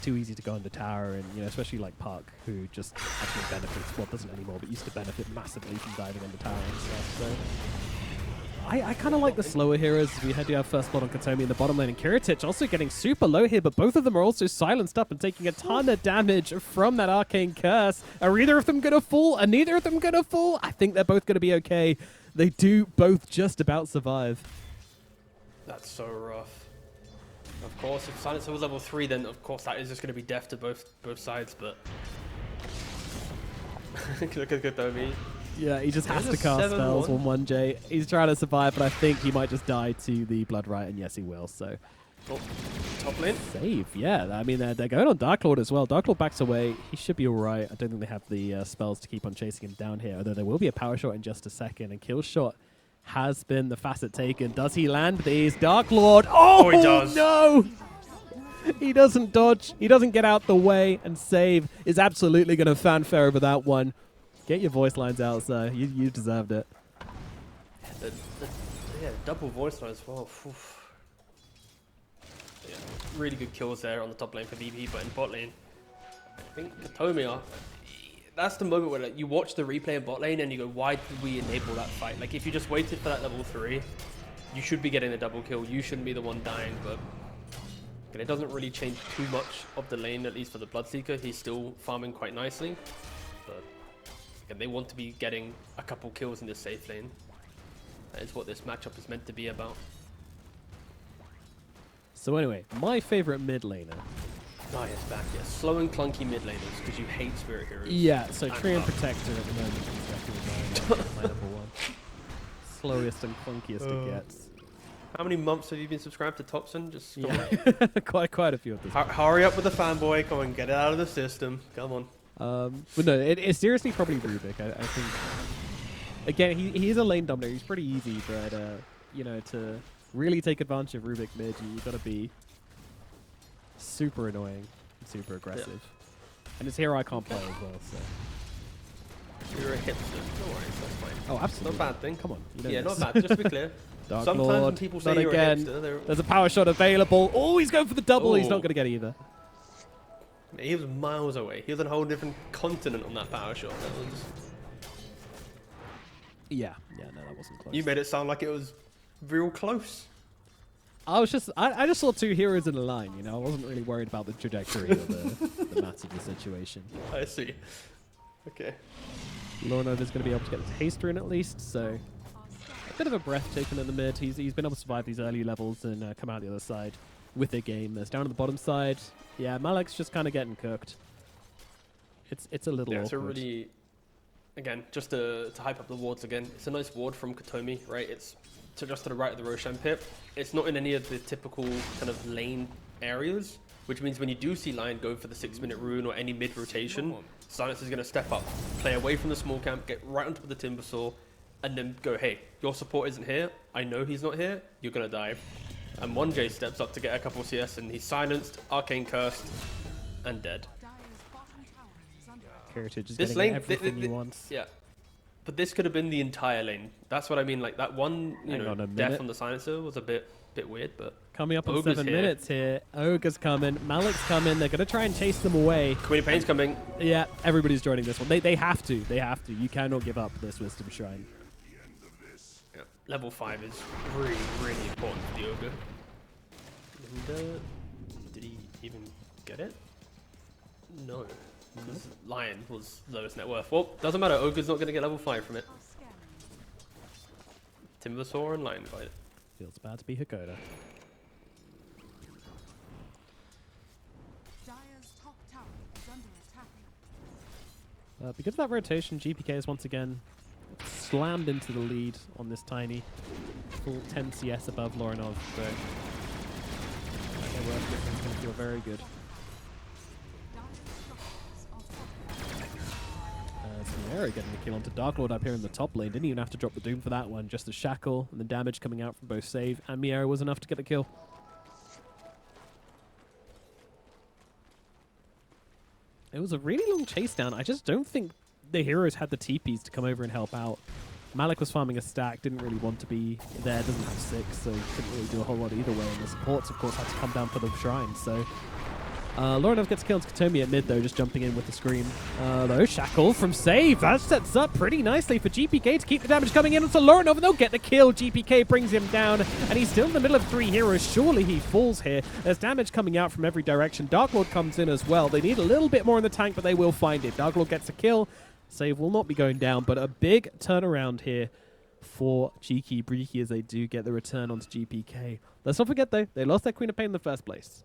too easy to go under tower, and you know, especially like Puck, who just actually benefits, well, doesn't anymore, but used to benefit massively from diving under tower and stuff. So I kind of like the slower heroes. We do have first blood on Katomi in the bottom lane, and Kiritich also getting super low here, but both of them are also silenced up and taking a ton of damage from that arcane curse. Are either of them going to fall? Are neither of them going to fall? I think they're both going to be okay. They do both just about survive. That's so rough. Of course, if Silencer was level 3, then of course that is just going to be death to both sides, but... Look at Katomi. Yeah, he just has to cast spells on 1J. He's trying to survive, but I think he might just die to the Blood Riot, and yes, he will, so... Oh, top lane. Save, yeah. I mean, they're going on Dark Lord as well. Dark Lord backs away. He should be all right. I don't think they have the spells to keep on chasing him down here, although there will be a power shot in just a second, and kill shot has been the facet taken. Does he land these? Dark Lord. Oh, he does. No! He doesn't dodge. He doesn't get out the way, and Save is absolutely going to fanfare over that one. Get your voice lines out, sir. You deserved it. Yeah, double voice line as well. Oof. Yeah, really good kills there on the top lane for VP, but in bot lane, I think Katomi are... That's the moment where like, you watch the replay in bot lane and you go, why did we enable that fight? Like, if you just waited for that level 3, you should be getting a double kill. You shouldn't be the one dying, but... And it doesn't really change too much of the lane, at least for the Bloodseeker. He's still farming quite nicely, but... And they want to be getting a couple kills in this safe lane. That is what this matchup is meant to be about. So anyway, my favorite mid laner. Oh, yes, back, yes. Slow and clunky mid laners, because you hate Spirit Heroes. Yeah, so Tree and Protector at the moment is definitely my number one. Slowest and clunkiest it gets. How many months have you been subscribed to Topson? Just quite a few of this. Hurry up with the fanboy. Come on, get it out of the system. Come on. But no, it's seriously probably Rubik. I think, again, he is a lane dominator. He's pretty easy, but, you know, to really take advantage of Rubik mid, you've got to be super annoying and super aggressive. Yeah. And it's here I can't play as well, so. You're a hipster. No worries, that's fine. Oh, absolutely. Not a bad thing. Come on. You know yeah, this. not bad. Just to be clear. Dark Sometimes Lord, when people say you're a hipster, there's a power shot available. Oh, he's going for the double. He's not going to get either. He was miles away. He was on a whole different continent on that power shot. That was... Yeah, no, that wasn't close. You made it sound like it was real close. I just saw two heroes in a line, you know. I wasn't really worried about the trajectory or the maths of the situation. I see. Okay. Lornov is going to be able to get the taster in at least, so a bit of a breath taken in the mid. He's been able to survive these early levels and come out the other side with their game. There's down on the bottom side. Yeah, Malik's just kind of getting cooked. It's a little awkward. It's a really, again, just to hype up the wards again, it's a nice ward from Katomi, right? It's just to the right of the Roshan pit. It's not in any of the typical kind of lane areas, which means when you do see Lion go for the 6-minute rune or any mid-rotation, Silence is going to step up, play away from the small camp, get right onto the Timber Saw, and then go, hey, your support isn't here, I know he's not here, you're going to die. And 1J steps up to get a couple CS, and he's silenced, arcane cursed, and dead. Heritage is this getting lane, everything he wants. Yeah. But this could have been the entire lane. That's what I mean. Like that one, death on the silencer was a bit weird. But coming up on 7 minutes here. Ogre's coming. Malik's coming. They're gonna try and chase them away. Queen of Pain's coming. Yeah, everybody's joining this one. They have to. They have to. You cannot give up this Wisdom Shrine. Yeah. Level 5 is really, really important for the Ogre. And, did he even get it? No. Because Lion was lowest net worth. Well, doesn't matter. Ogre's not going to get level 5 from it. Timber Saw and Lion fight it. Feels bad to be Hakoda. Because of that rotation, GPK is once again slammed into the lead on this tiny. Full 10 CS above Lorinov. So their worth difference is going to feel very good. Sierra getting the kill onto Dark Lord up here in the top lane. Didn't even have to drop the Doom for that one. Just the Shackle and the damage coming out from both Save and Miera was enough to get the kill. It was a really long chase down. I just don't think the heroes had the TPs to come over and help out. Malik was farming a stack, didn't really want to be there, doesn't have 6, so couldn't really do a whole lot either way. And the supports, of course, had to come down for the shrine. So Lorinov gets killed. Katomi at mid, though, just jumping in with the scream. Though, Shackle from Save. That sets up pretty nicely for GPK to keep the damage coming in onto Lorinov, and they'll get the kill. GPK brings him down, and he's still in the middle of 3 heroes. Surely he falls here. There's damage coming out from every direction. Dark Lord comes in as well. They need a little bit more in the tank, but they will find it. Dark Lord gets a kill. Save will not be going down, but a big turnaround here for Cheeki, Breeki, as they do get the return onto GPK. Let's not forget, though, they lost their Queen of Pain in the first place.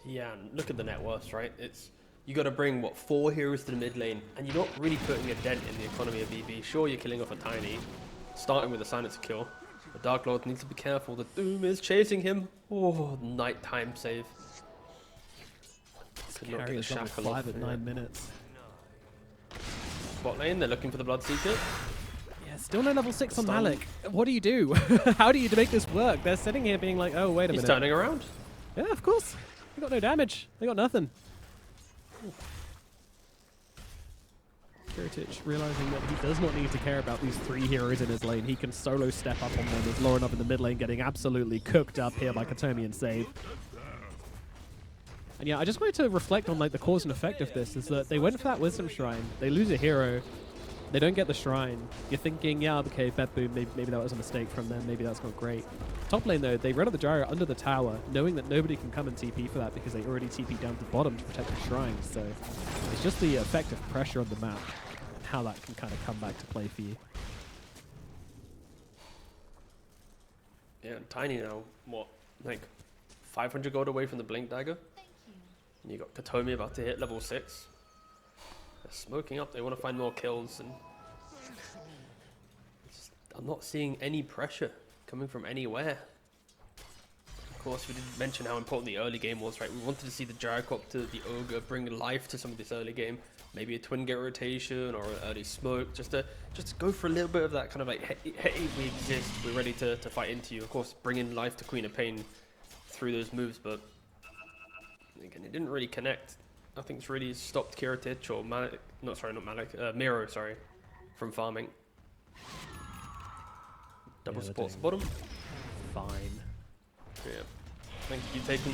Yeah, and look at the net worth, right? You got to bring, 4 heroes to the mid lane, and you're not really putting a dent in the economy of BB. Sure, you're killing off a Tiny, starting with a Silencer kill. The Dark Lord needs to be careful. The Doom is chasing him. Oh, nighttime save. Could not get the shackle off. 5 at 9 minutes. Bot lane, they're looking for the Bloodseeker. Yeah, still no level 6 on Malik. What do you do? How do you make this work? They're sitting here being like, oh, wait a minute. He's turning around. Yeah, of course. They got no damage. They got nothing. Kiritich realizing that he does not need to care about these 3 heroes in his lane. He can solo step up on them with Lauren up in the mid lane getting absolutely cooked up here by Katomi and Save. And yeah, I just wanted to reflect on like the cause and effect of this, is that they went for that Wisdom Shrine. They lose a hero. They don't get the Shrine. You're thinking, yeah, okay, BetBoom, maybe that was a mistake from them. Maybe that's not great. Top lane, though, they run up the gyro under the tower, knowing that nobody can come and TP for that because they already TP down to the bottom to protect the Shrine. So it's just the effect of pressure on the map and how that can kind of come back to play for you. Yeah, Tiny now, like 500 gold away from the Blink Dagger? And you got Katomi about to hit level 6. They're smoking up, they want to find more kills, and I'm not seeing any pressure coming from anywhere. Of course, we didn't mention how important the early game was, right? We wanted to see the Jericho up to the Ogre, bring life to some of this early game. Maybe a twin gate rotation or an early smoke, just to go for a little bit of that kind of like, hey, we exist, we're ready to fight into you. Of course, bringing life to Queen of Pain through those moves, but again, it didn't really connect. Nothing's really stopped Kiritich or Malik, not Malik, Miro, from farming. Double supports bottom. Fine. Yeah. I think you've taken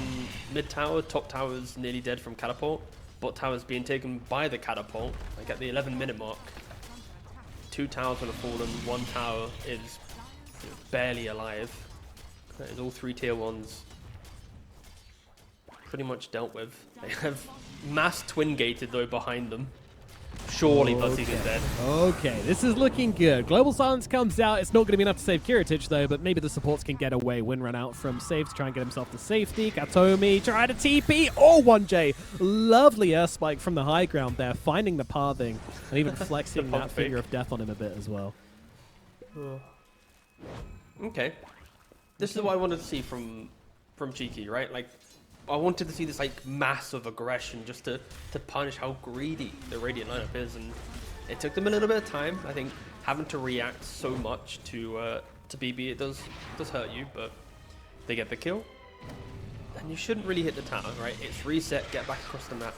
mid tower, top tower's nearly dead from catapult. Bot tower's being taken by the catapult. Like at the 11-minute mark. 2 towers will have fallen, 1 tower is barely alive. That is all 3 tier 1s. Pretty much dealt with. They have mass twin gated though behind them. Surely Bloodseeker's dead. Okay, this is looking good. Global Silence comes out. It's not going to be enough to save Kiritich, though, but maybe the supports can get away. Win run out from Save to try and get himself to safety. Katomi trying to TP. Oh, 1J. Lovely air spike from the high ground there, finding the pathing and even flexing that finger of death on him a bit as well. Okay. This is what I wanted to see from Cheeki, right? Like, I wanted to see this like massive aggression just to punish how greedy the Radiant lineup is, and it took them a little bit of time. I think having to react so much to BB, it does hurt you, but they get the kill, and you shouldn't really hit the tower, right? It's reset, get back across the map,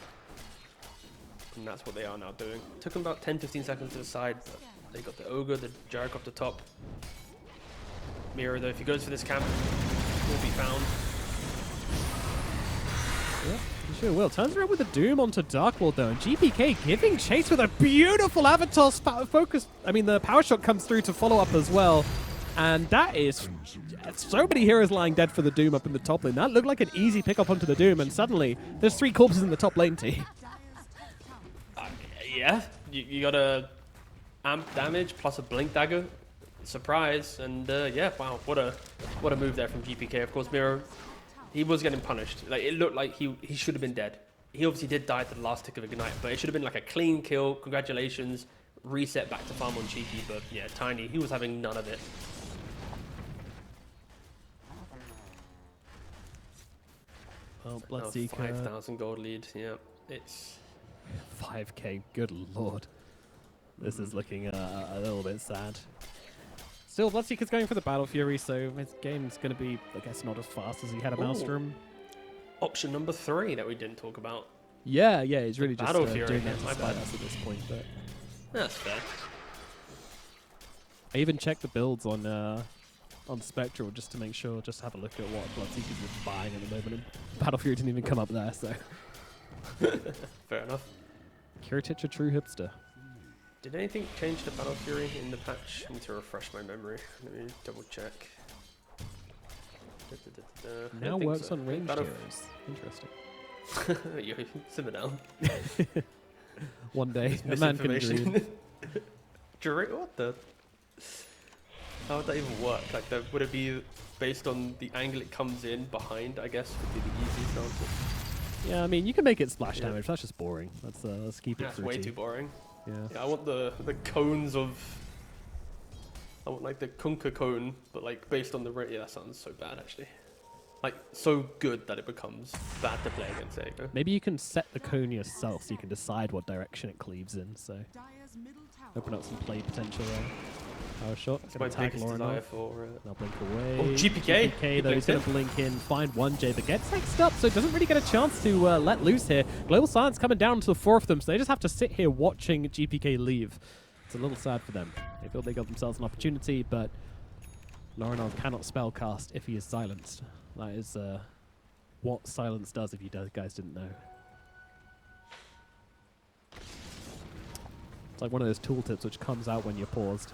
and that's what they are now doing. It took them about 10-15 seconds to decide, but they got the Ogre, the Jarek off the top. Miro though, if he goes for this camp, will be found. Yeah, he sure will. Turns around with a Doom onto Dark Lord, though, and GPK giving chase with a beautiful Avatar focus. I mean, the power shot comes through to follow up as well, and that is so many heroes lying dead for the Doom up in the top lane. That looked like an easy pickup onto the Doom, and suddenly there's 3 corpses in the top lane team. Yeah, you got a amp damage plus a blink dagger. Surprise, and yeah, wow, what a move there from GPK. Of course, Miro, he was getting punished. Like, it looked like he should have been dead. He obviously did die at the last tick of Ignite, but it should have been like a clean kill. Congratulations, reset back to farm on Cheeki. But yeah, Tiny, he was having none of it. Well, Bloodseeker, 5,000 gold lead. Yeah, it's 5k. Good lord, this is looking a little bit sad. Still, Bloodseeker's going for the Battle Fury, so his game's going to be, I guess, not as fast as he had a Maelstrom. Option number 3 that we didn't talk about. Yeah, he's really just Battle Fury, doing that to spite us at this point. But that's fair. I even checked the builds on on Spectral just to make sure, just have a look at what Bloodseekers are buying at the moment. And Battle Fury didn't even come up there, so. Fair enough. Kiritich, a true hipster. Did anything change to Battle Fury in the patch? I need to refresh my memory. Let me double check. I Now don't think works so. on ranged Battle heroes. Interesting. Yo, simmer down. One day, a It's man can misinformation. dream. What the? How would that even work? Like, would it be based on the angle it comes in behind? I guess would be the easiest answer. Yeah, I mean, you can make it splash damage. That's just boring. Let's keep it That's fruity. way too boring. Yeah. I want the cones of. I want like the Kunka cone, but like based on the yeah, that sounds so bad actually. Like so good that it becomes bad to play against. There you go. Maybe you can set the cone yourself so you can decide what direction it cleaves in. So open up some play potential there. Power shot. That's Gonna my tag biggest Lauren desire off. for. Now blink away. Oh, GPK. GPK though, he's going to blink in, find 1J, but gets next up, so doesn't really get a chance to let loose here. Global Silence coming down to the 4 of them, so they just have to sit here watching GPK leave. It's a little sad for them. They feel they got themselves an opportunity, but Lauren cannot spellcast if he is silenced. That is what silence does, if you guys didn't know. It's like one of those tooltips which comes out when you're paused.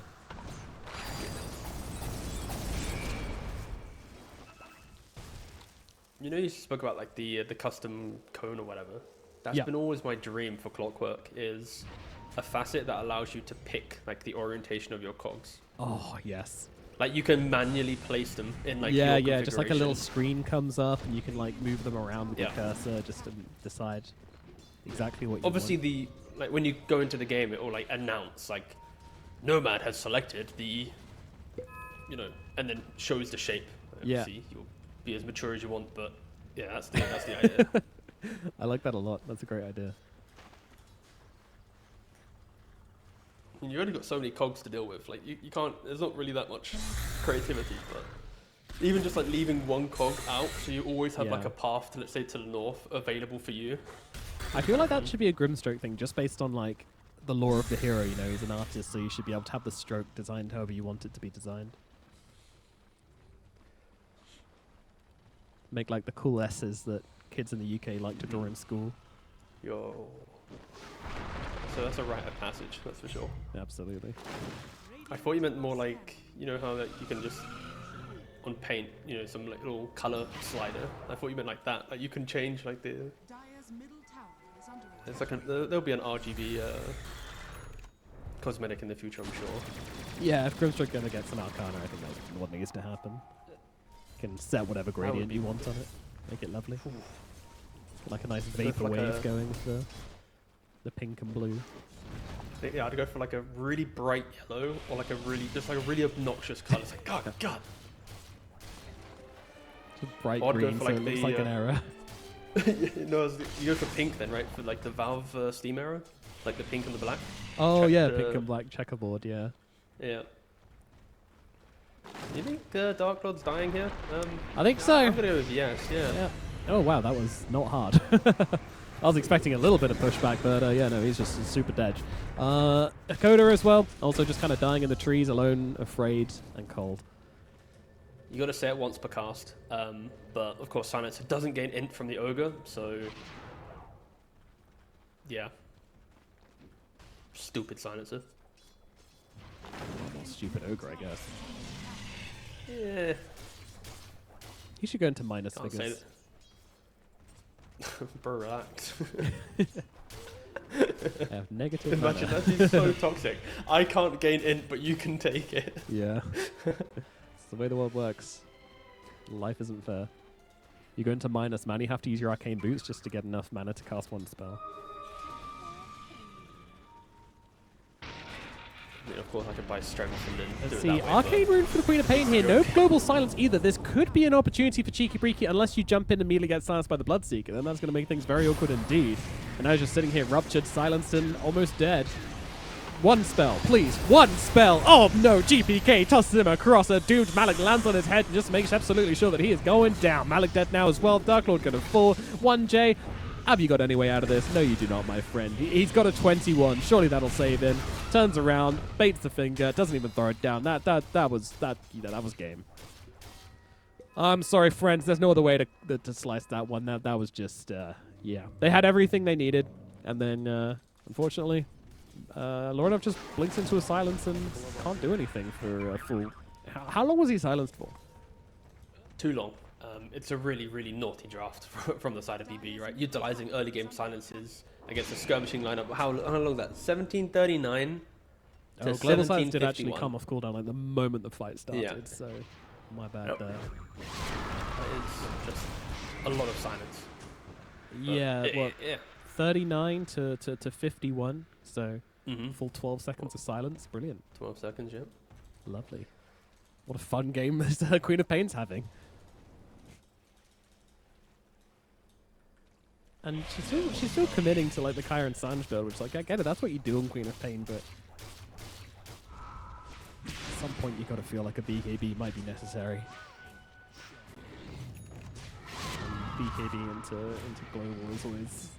You know, you spoke about like the custom cone or whatever. That's Yeah. been always my dream for Clockwork, is a facet that allows you to pick like the orientation of your cogs. Oh, yes. Like you can manually place them in like yeah, your just like a little configuration. screen comes up and you can like move them around with Yeah. your cursor just to decide exactly what you Obviously, want. like when you go into the game, it will like announce like Nomad has selected the, and then shows the shape. Yeah. Obviously, you'll be as mature as you want, but yeah, that's the idea. I like that a lot. That's a great idea. And you only got so many cogs to deal with. Like you can't. There's not really that much creativity, but even just like leaving one cog out, so you always have like Yeah. a path to, let's say, to the north available for you. I feel like that should be a Grimstroke thing, just based on like the lore of the hero. You know, he's an artist, so you should be able to have the stroke designed however you want it to be designed. Make like the cool S's that kids in the UK like to draw in school. Yo. So that's a rite of passage, that's for sure. Absolutely. I thought you meant more like, you know how like you can just on paint, some like little color slider. I thought you meant like that. Like you can change like the. It's like there'll be an RGB cosmetic in the future, I'm sure. Yeah, if Grimstroke ever gets an Arcana, I think that's what needs to happen. You can set whatever gradient be you want on it. Make it lovely. Ooh. Get like a nice Go vapor for like wave a- going with the pink and blue. Yeah, I'd go for like a really bright yellow or like a really obnoxious color. It's like, God. Just bright I'd go green, for so like it looks the, like an error. No, you go for pink then, right? For like the Valve Steam arrow, like the pink and the black. Oh yeah, checked, pink and black checkerboard, yeah. Yeah. Do you think Dark Lord's dying here? I think so. I'm gonna go with yes. Yeah. Yeah. Oh wow, that was not hard. I was expecting a little bit of pushback, but yeah, no, he's just super dead. Akoda as well, also just kind of dying in the trees, alone, afraid, and cold. You got to say it once per cast, but of course Silencer doesn't gain int from the ogre, so yeah. Stupid Silencer. More stupid ogre, I guess. Yeah. You should go into minus Can't say figures. that. Bro, relax. I have negative Imagine mana. that is so toxic. I can't gain int, but you can take it. Yeah. It's the way the world works. Life isn't fair. You go into minus mana, you have to use your arcane boots just to get enough mana to cast one spell. I mean, of course, I could buy strength and then Let's do it see, that way, Arcane Rune for the Queen of Pain here. No Joke. Global Silence either. This could be an opportunity for Cheeky Breeki unless you jump in and immediately get silenced by the Bloodseeker. Then that's going to make things very awkward indeed. And now he's just sitting here, ruptured, silenced, and almost dead. One spell, please. One spell. Oh no, GPK tosses him across. A doomed Malik lands on his head and just makes absolutely sure that he is going down. Malik dead now as well. Dark Lord going to fall. 1J. Have you got any way out of this? No, you do not, my friend. He's got a 21. Surely that'll save him. Turns around, baits the finger, doesn't even throw it down. That was game. I'm sorry, friends. There's no other way to slice that one. That was just yeah. They had everything they needed, and then unfortunately, Lorinov just blinks into a silence and can't do anything for a full. How long was he silenced for? Too long. It's a really, really naughty draft from the side of BB, right? Utilizing early game silences against a skirmishing lineup. How long was that? 1739 to Oh, Global Silence did 1751. actually come off cooldown like the moment the fight started, Yeah. so my bad Yep. there. That is just a lot of silence. Yeah, what, Yeah. 39 to 51, so Mm-hmm. full 12 seconds of silence. Brilliant. 12 seconds, yeah. Lovely. What a fun game this Queen of Pain's having. And she's still committing to like the Kyra and Sanj build, which like I get it, that's what you do on Queen of Pain, but at some point you gotta feel like a BKB might be necessary. And BKB into global is always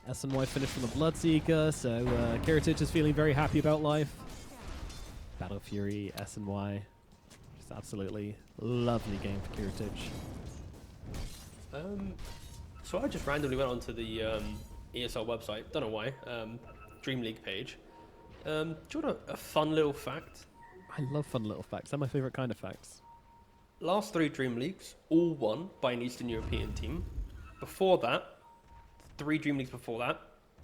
SNY finished from the Bloodseeker, so Kiritich is feeling very happy about life. Battle Fury, SNY. Just absolutely lovely game for Kiritich. So I just randomly went onto the ESL website, don't know why, DreamLeague page. Do you want a fun little fact? I love fun little facts. They're my favorite kind of facts. Last 3 Dream Leagues, all won by an Eastern European team. Before that, 3 Dream Leagues before that,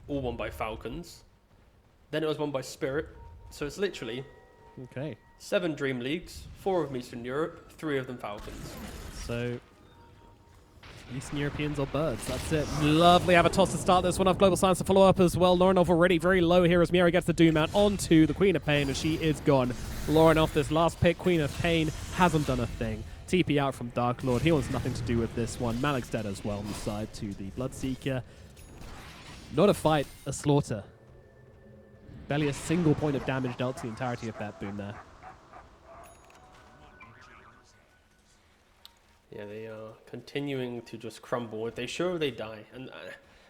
all won by Falcons. Then it was won by Spirit. So it's literally Okay. 7 Dream Leagues, 4 of them Eastern Europe, 3 of them Falcons. So, Eastern Europeans or birds. That's it. Lovely Avatos to start this one off. Global Science to follow up as well. Lorinov already very low here as Miari gets the Doom out onto the Queen of Pain, and she is gone. Lorinov, this last pick, Queen of Pain, hasn't done a thing. TP out from Dark Lord. He wants nothing to do with this one. Malik's dead as well on the side to the Bloodseeker. Not a fight, a slaughter. Barely a single point of damage dealt to the entirety of BetBoom there. Yeah, they are continuing to just crumble. If they show, they die. And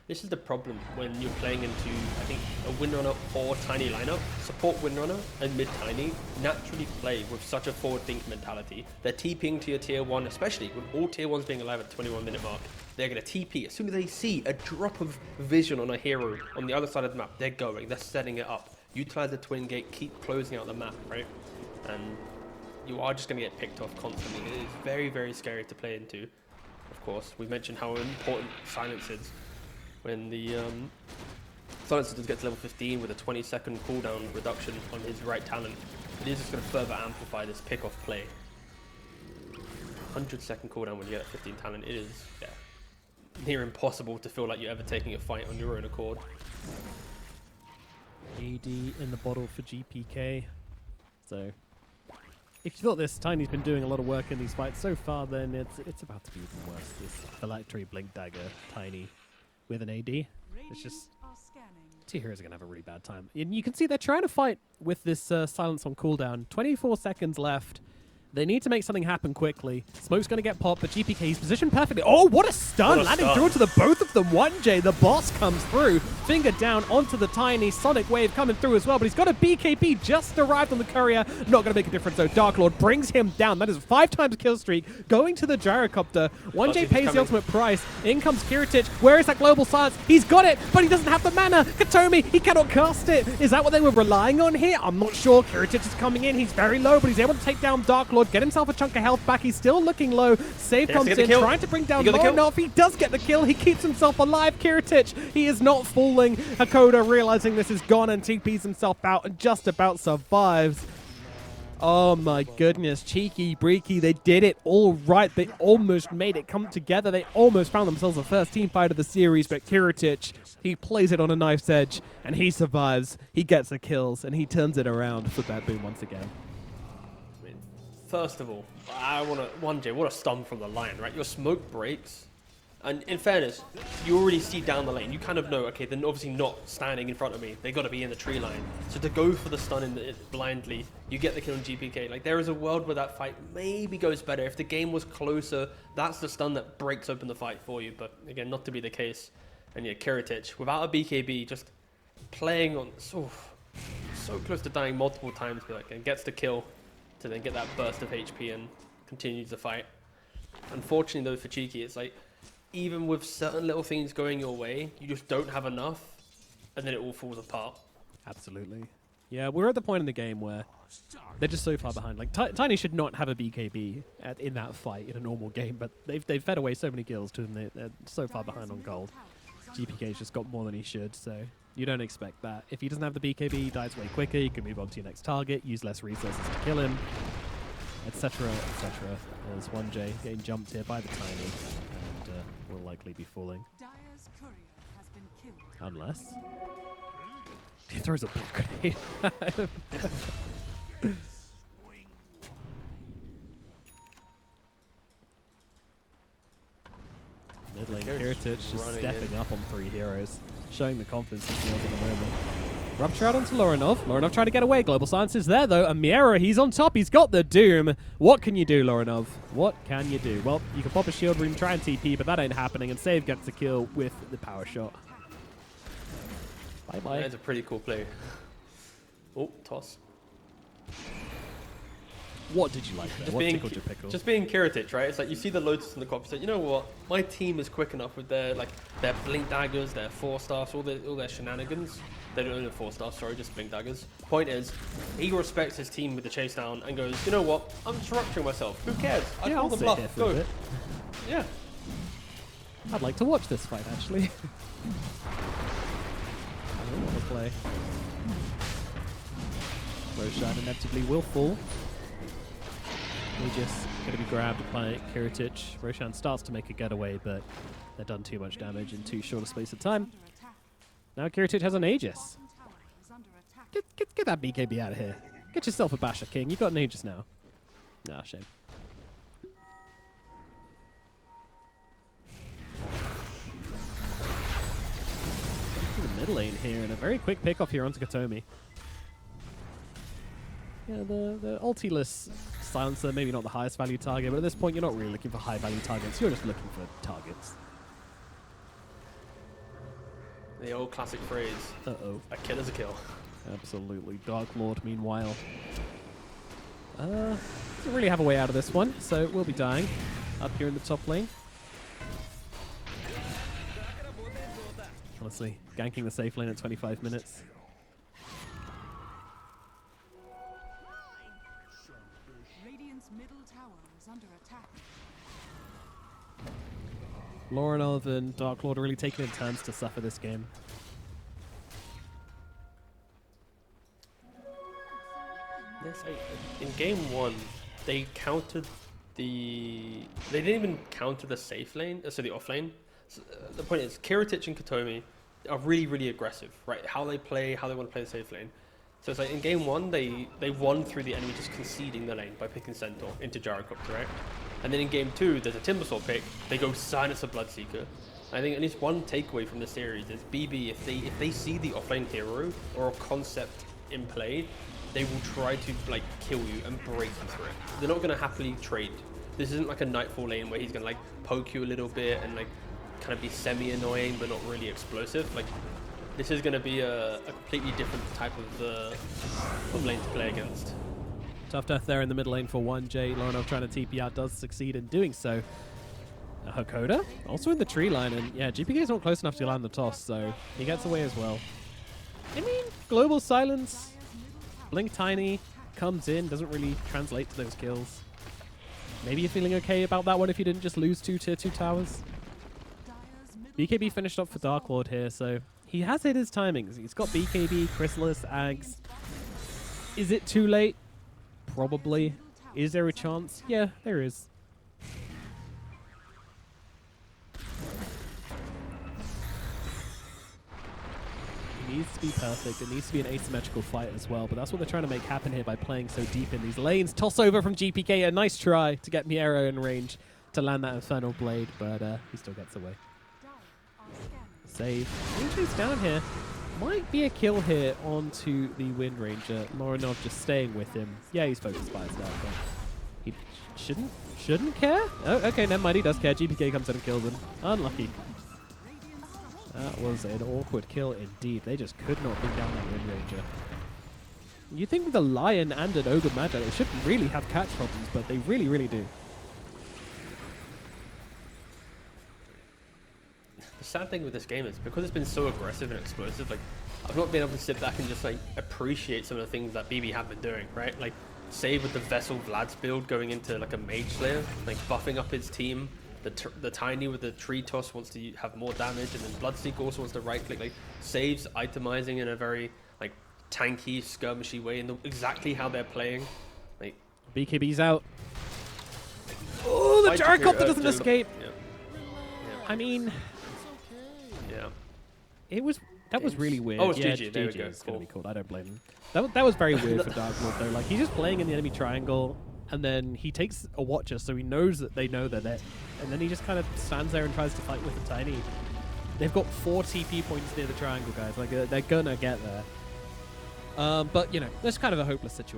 this is the problem when you're playing into, I think, a Windrunner or Tiny lineup. Support Windrunner and mid Tiny naturally play with such a forward-think mentality. They're TPing to your tier 1, especially with all tier 1s being alive at the 21-minute mark. They're going to TP. As soon as they see a drop of vision on a hero on the other side of the map, they're going. They're setting it up. Utilize the Twin Gate, keep closing out the map, right? And you are just going to get picked off constantly. It is very, very scary to play into. Of course, we mentioned how important silence is. When the silencer does get to level 15 with a 20-second cooldown reduction on his right talent, it is just going to further amplify this pick-off play. 100-second cooldown when you get a 15 talent, it is near impossible to feel like you're ever taking a fight on your own accord. AD in the bottle for GPK. So, if you thought this Tiny's been doing a lot of work in these fights so far, then it's about to be even worse. This phylactery Blink Dagger Tiny with an AD. It's just, two heroes are going to have a really bad time. And you can see they're trying to fight with this silence on cooldown. 24 seconds left. They need to make something happen quickly. Smoke's going to get popped, but GPK's positioned perfectly. Oh, what a stun! What a Landing stun. through to the both of them. 1J, the boss comes through. Finger down onto the Tiny. Sonic Wave coming through as well, but he's got a BKB just arrived on the courier. Not going to make a difference, though. Dark Lord brings him down. That is a 5 times kill streak. Going to the Gyrocopter. 1J pays the ultimate price. In comes Kiritich. Where is that global silence? He's got it, but he doesn't have the mana. Katomi, he cannot cast it. Is that what they were relying on here? I'm not sure. Kiritich is coming in. He's very low, but he's able to take down Dark Lord, get himself a chunk of health back. He's still looking low. Save comes in, trying to bring down Lorinov. He does get the kill. He keeps himself alive. Kiritich, he is not falling. Hakoda realizing this is gone and TPs himself out and just about survives. Oh my goodness. Cheeki, Breeki, they did it all right. They almost made it come together. They almost found themselves the first team fight of the series, but Kiritich, he plays it on a knife's edge and he survives. He gets the kills and he turns it around for BetBoom once again. First of all, I want to, 1J, what a stun from the line, right? Your smoke breaks, And in fairness, you already see down the lane. You kind of know, okay, they're obviously not standing in front of me. They got to be in the tree line. So to go for the stun blindly, you get the kill on GPK. Like, there is a world where that fight maybe goes better. If the game was closer, that's the stun that breaks open the fight for you. But again, not to be the case. And yeah, Kiritich, without a BKB, just playing on so close to dying multiple times, but and gets the kill to then get that burst of HP and continues the fight. Unfortunately, though, for Cheeki, it's like, even with certain little things going your way, you just don't have enough, and then it all falls apart. Absolutely. Yeah, we're at the point in the game where they're just so far behind. Like, Tiny should not have a BKB in that fight in a normal game, but they've fed away so many kills to them. They're so far behind on gold. GPK's just got more than he should, so you don't expect that. If he doesn't have the BKB, he dies way quicker. You can move on to your next target, use less resources to kill him, etc., etc. There's 1J getting jumped here by the Tiny. Will likely be falling. Unless he throws a block grenade. Mid lane Kiritich just stepping up on 3 heroes, showing the confidence he feels at the moment. Rupture out onto Lorinov. Lorinov trying to get away. Global Silence is there, though. And Miera, he's on top. He's got the Doom. What can you do, Lorinov? What can you do? Well, you can pop a shield room, try and TP, but that ain't happening. And Save gets the kill with the power shot. Bye-bye. That's a pretty cool play. Oh, toss. What did you like there? What tickled your pickle? Just being Kiritich, right? It's like you see the Lotus in the cop. You say, you know what? My team is quick enough with their blink daggers, their 4-stars, all their shenanigans. They don't own the 4-stars, sorry, just blink daggers. Point is, he respects his team with the chase down and goes, you know what? I'm structuring myself. Who cares? I call the bluff. Go. Yeah. I'd like to watch this fight, actually. I don't want to play. Roshan inevitably will fall. Aegis going to be grabbed by Kiritich. Roshan starts to make a getaway, but they've done too much damage in too short a space of time. Now Kiritich has an Aegis. Get that BKB out of here. Get yourself a Basher King. You've got an Aegis now. Ah, shame. To the middle lane here, and a very quick pick off here onto Katomi. Yeah, the ulti-less silencer, maybe not the highest value target, but at this point you're not really looking for high value targets, you're just looking for targets. The old classic phrase. Uh-oh. A kill is a kill. Absolutely. Dark Lord, meanwhile, doesn't really have a way out of this one, so we'll be dying up here in the top lane. Honestly, ganking the safe lane at 25 minutes. Lorinov and Dark Lord are really taking it in turns to suffer this game. Yes, in game 1, they countered the... They didn't even counter the safe lane, so the off lane. So, the point is, Kiritich and Katomi are really, really aggressive, right? How they play, how they want to play the safe lane. So it's like in game 1, they won through the enemy just conceding the lane by picking Centaur into Gyrocopter, right? And then in game 2, there's a Timbersaw pick. They go Silence of Bloodseeker. I think at least one takeaway from the series is BB, if they see the offlane hero or a concept in play, they will try to like kill you and break you through it. They're not going to happily trade. This isn't like a Nightfall lane where he's going to like poke you a little bit and like kind of be semi-annoying but not really explosive. Like this is going to be a completely different type of lane to play against. Tough death there in the middle lane for 1J. Lorinov trying to TP out, does succeed in doing so. Hakoda also in the tree line, and yeah, GPK is not close enough to land the toss, so he gets away as well. I mean, Global Silence, Blink Tiny comes in, doesn't really translate to those kills. Maybe you're feeling okay about that one if you didn't just lose 2 tier 2 towers. BKB finished up for Dark Lord here, so he has hit his timings. He's got BKB, Chrysalis, Ags. Is it too late? Probably. Is there a chance? Yeah, there is. It needs to be perfect. It needs to be an asymmetrical fight as well, but that's what they're trying to make happen here by playing so deep in these lanes. Toss over from GPK, a nice try to get Miera in range. to land that Infernal Blade, but he still gets away. Save. Chase down here. Might be a kill here onto the Wind Ranger. Morinov just staying with him. Yeah, he's focused by his dad, but he shouldn't care? Oh, okay, never mind, he does care. GPK comes in and kills him. Unlucky. That was an awkward kill indeed. They just could not bring down that Wind Ranger. You think with a Lion and an Ogre Magi, they shouldn't really have catch problems, but they really, really do. The sad thing with this game is because it's been so aggressive and explosive, like I've not been able to sit back and just like appreciate some of the things that BB have been doing, right? Like save with the Vessel Vlad's build going into like a Mage Slayer, like buffing up his team. The Tiny with the Tree Toss wants to have more damage, and then Bloodseek also wants to right click, like saves itemizing in a very like tanky, skirmishy way, and exactly how they're playing. Like BKB's out. Oh, the Gyrocopter doesn't escape. Yeah. I mean, yeah. That was really weird. Oh, it's yeah, GG. There we go. It's Cool. gonna be called. I don't blame him. That was very weird for Dark Lord though. Like he's just playing in the enemy triangle, and then he takes a Watcher, so he knows that they know they're there, and then he just kind of stands there and tries to fight with the Tiny. They've got 4 TP points near the triangle, guys. Like they're gonna get there. But you know, that's kind of a hopeless situation.